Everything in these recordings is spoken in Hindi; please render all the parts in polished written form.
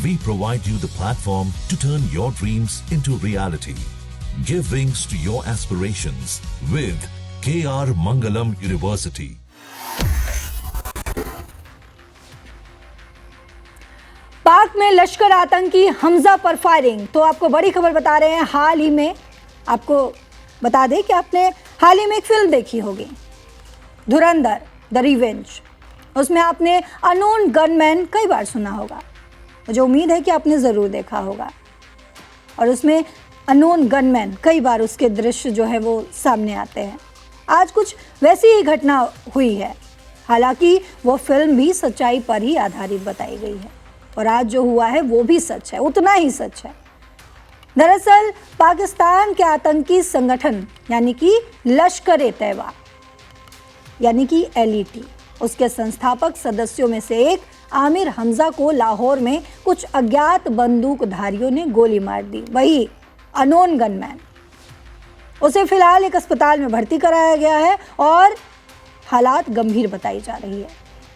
We provide you the platform to turn your dreams into reality. Give wings to your aspirations with KR Mangalam University. पाक में लश्कर आतंकी हमजा पर फायरिंग। तो आपको बड़ी खबर बता रहे हैं। हाल ही में आपको बता दें कि आपने हाल ही में एक फिल्म देखी होगी, धुरंधर द रिवेंज। उसमें आपने अननोन गनमैन कई बार सुना होगा। मुझे उम्मीद है कि आपने ज़रूर देखा होगा। और उसमें अननोन गनमैन कई बार उसके दृश्य जो है वो सामने आते हैं। आज कुछ वैसी ही घटना हुई है। हालांकि वो फिल्म भी सच्चाई पर ही आधारित बताई गई है और आज जो हुआ है वो भी सच है, उतना ही सच है। दरअसल पाकिस्तान के आतंकी संगठन यानी कि लश्कर-ए-तैयबा यानी कि LET, उसके संस्थापक सदस्यों में से एक आमिर हमजा को लाहौर में कुछ अज्ञात बंदूकधारियों ने गोली मार दी। वही अननोन गनमैन। उसे फिलहाल एक अस्पताल में भर्ती कराया गया है और हालात गंभीर बताई जा रही है।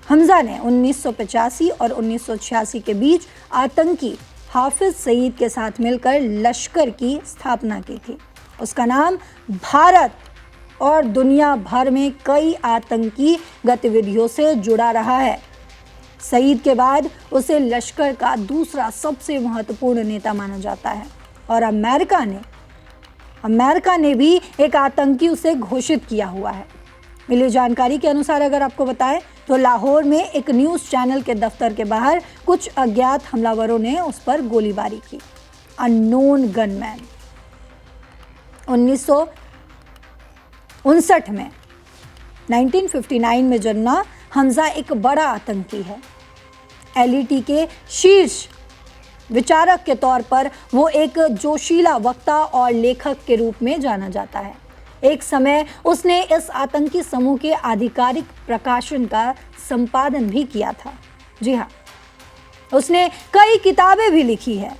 हमजा ने 1985 और 1986 के बीच आतंकी हाफिज सईद के साथ मिलकर लश्कर की स्थापना की थी। उसका नाम भारत और दुनिया भर में कई आतंकी गतिविधियों से जुड़ा रहा है। सईद के बाद उसे लश्कर का दूसरा सबसे महत्वपूर्ण नेता माना जाता है और अमेरिका ने भी एक आतंकी उसे घोषित किया हुआ है। मिली जानकारी के अनुसार अगर आपको बताएं तो लाहौर में एक न्यूज़ चैनल के दफ्तर के बाहर कुछ अज्ञात हमलावरों ने उस पर गोलीबारी की। Unknown gunman. 1959 में 1959 में जन्मा हमजा एक बड़ा आतंकी है। LET के शीर्ष विचारक के तौर पर वो एक जोशीला वक्ता और लेखक के रूप में जाना जाता है। एक समय उसने इस आतंकी समूह के आधिकारिक प्रकाशन का संपादन भी किया था। जी हाँ, उसने कई किताबें भी लिखी है।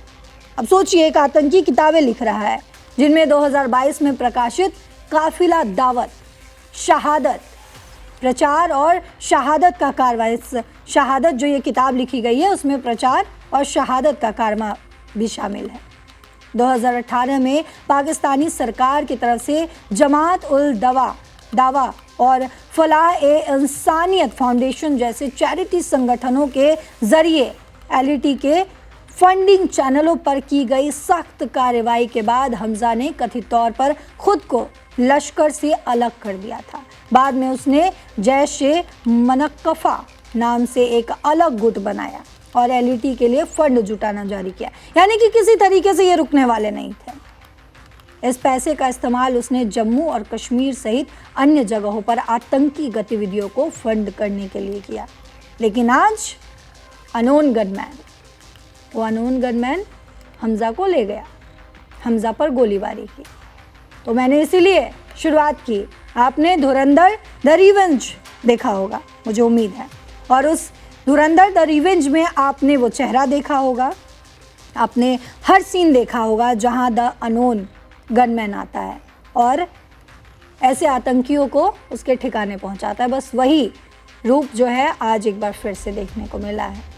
अब सोचिए, एक आतंकी किताबें लिख रहा है जिनमें 2022 में प्रकाशित काफिला दावत, शहादत, प्रचार और शहादत का कारवा। शहादत जो ये किताब लिखी गई है उसमें प्रचार और शहादत का कारवा भी शामिल है। 2018 में पाकिस्तानी सरकार की तरफ से जमात उल दावा और फलाह-ए-इंसानियत फाउंडेशन जैसे चैरिटी संगठनों के जरिए LET के फंडिंग चैनलों पर की गई सख्त कार्रवाई के बाद हमजा ने कथित तौर पर खुद को लश्कर से अलग कर दिया था। बाद में उसने जैश-ए-मनक्कफा नाम से एक अलग गुट बनाया और LET के लिए फंड जुटाना जारी किया। यानी कि किसी तरीके से ये रुकने वाले नहीं थे। इस पैसे का इस्तेमाल उसने जम्मू और कश्मीर सहित अन्य जगहों पर आतंकी गतिविधियों को फंड करने के लिए किया। लेकिन आज अननोन गनमैन हमजा को ले गया, हमजा पर गोलीबारी की। तो मैंने इसीलिए शुरुआत की। आपने धुरंधर द रिवेंज देखा होगा, मुझे उम्मीद है, और उस धुरंधर द रिवेंज में आपने वो चेहरा देखा होगा, आपने हर सीन देखा होगा जहां द अननोन गनमैन आता है और ऐसे आतंकियों को उसके ठिकाने पहुंचाता है। बस वही रूप जो है आज एक बार फिर से देखने को मिला है।